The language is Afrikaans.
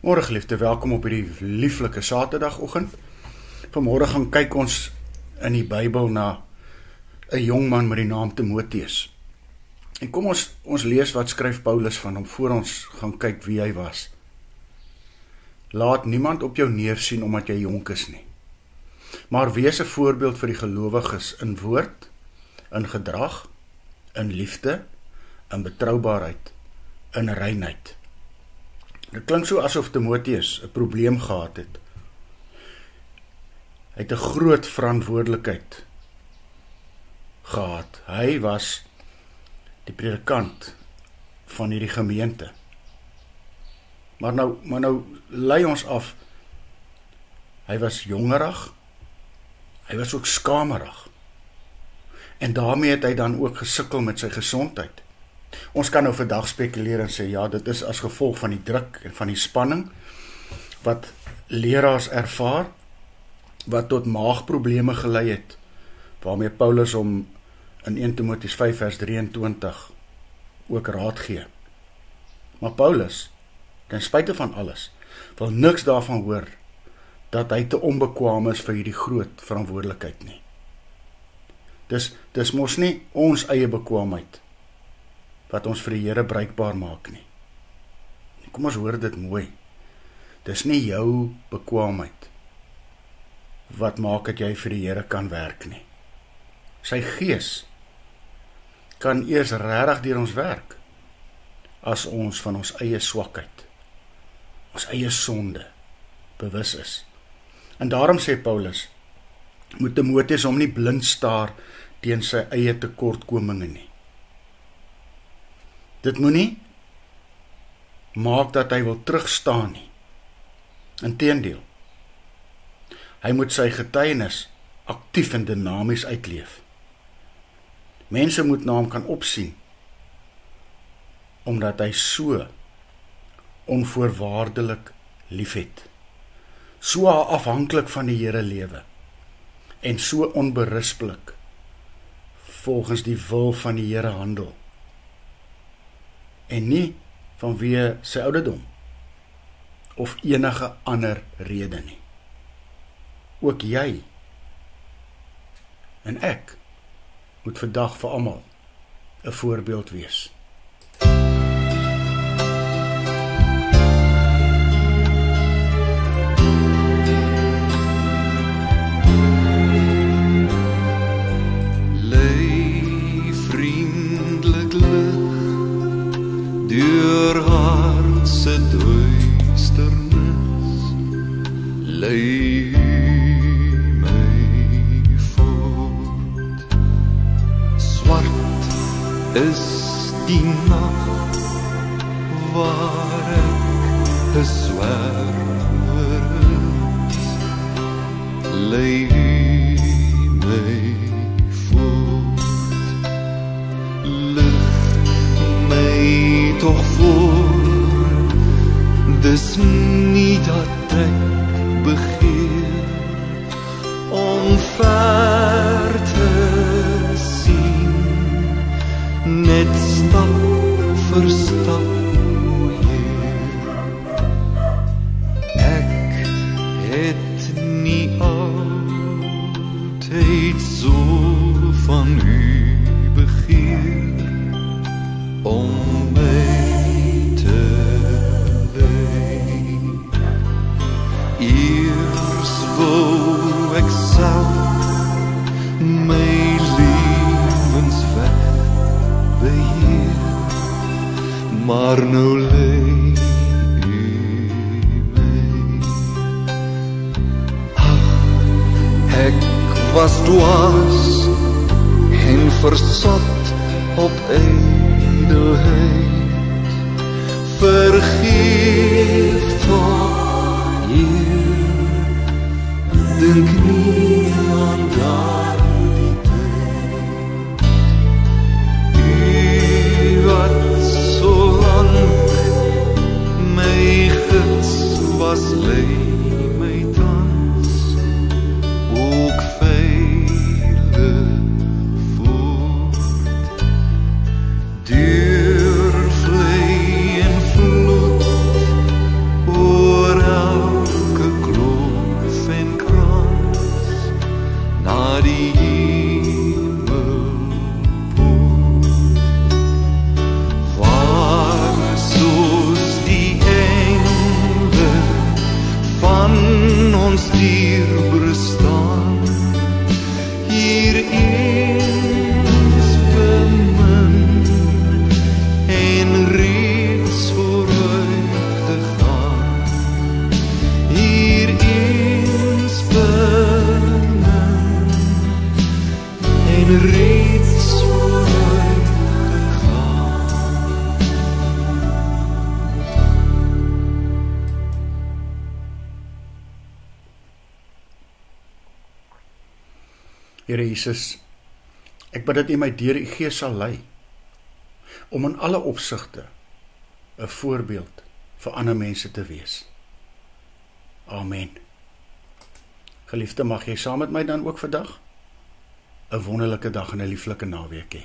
Môre geliefde, welkom op hierdie lieflike Saterdagoggend. Vanmôre gaan kyk ons in die Bybel na 'n jong man met die naam Timoteus. En kom ons lees wat skryf Paulus van hom voor ons gaan kyk wie hy was. Laat niemand op jou neersien omdat jy jonk is nie. Maar wees 'n voorbeeld vir die gelowiges in woord, in gedrag, in liefde, in betroubaarheid, in reinheid. Dit klink so asof Timoteus 'n probleem gehad het. Hy het 'n groot verantwoordelikheid gehad. Hy was die predikant van hierdie gemeente. Maar nou lei ons af. Hy was jongerig. Hy was ook skamerig. En daarmee het hy dan ook gesukkel met sy gesondheid. Ons kan nou vandag spekuleer en sê, ja, dit is as gevolg van die druk en van die spanning, wat leraars ervaar, wat tot maagprobleme gelei het, waarmee Paulus hom in 1 Timoteus 5 vers 23 ook raad gee. Maar Paulus, ten spyte van alles, wil niks daarvan hoor, dat hy te onbekwaam is vir hierdie groot verantwoordelikheid nie. Dis mos nie ons eie bekwaamheid, wat ons vir die Here bruikbaar maak nie. Kom ons hoor dit mooi. Dis nie jou bekwaamheid wat maak dat jy vir die Here kan werk nie. Sy gees kan eers regtig deur ons werk as ons van ons eie swakheid, ons eie sonde bewus is. En daarom sê Paulus, moet Timoteus hom nie blind staar teen sy eie tekortkominge nie. Dit moenie maak dat hy wil terugstaan nie. Inteendeel, hy moet sy getuienis aktief en dinamies uitleef. Mense moet na hom kan opsien, omdat hy so onvoorwaardelik liefhet, so afhanklik van die Here lewe, en so onberispelik volgens die wil van die Here handel, en nie vanweë sy ouderdom of enige ander rede nie. Ook jy en ek moet vandag vir almal 'n voorbeeld wees. Deur hartse duisternis, lei my voort. Swart is die nag waar ek 'n zwerwer is, lei my voort. Toch voor, dis nie dat ek begeer om ver te sien, net stap vir stap hier. Ek het nie altyd so van u begeer, om wou ek self my lewensweg beheer, maar nou lei u my. Ach, ek was dwaas en versot op ijdelheid, vergeef toch hier. Dink nie aan daardie tyd, u wat so lang my gids was, lei my tans ook veilig voort. Deur vlei en vloed, o steeds vooruit gegaan. Here Jesus, ek bid dat U my deur U Gees sal lei, om in alle opsigte 'n voorbeeld vir ander mense te wees. Amen. Geliefde, mag jy saam met my dan ook vandag 'n wonderlike dag en 'n lieflike naweek hê.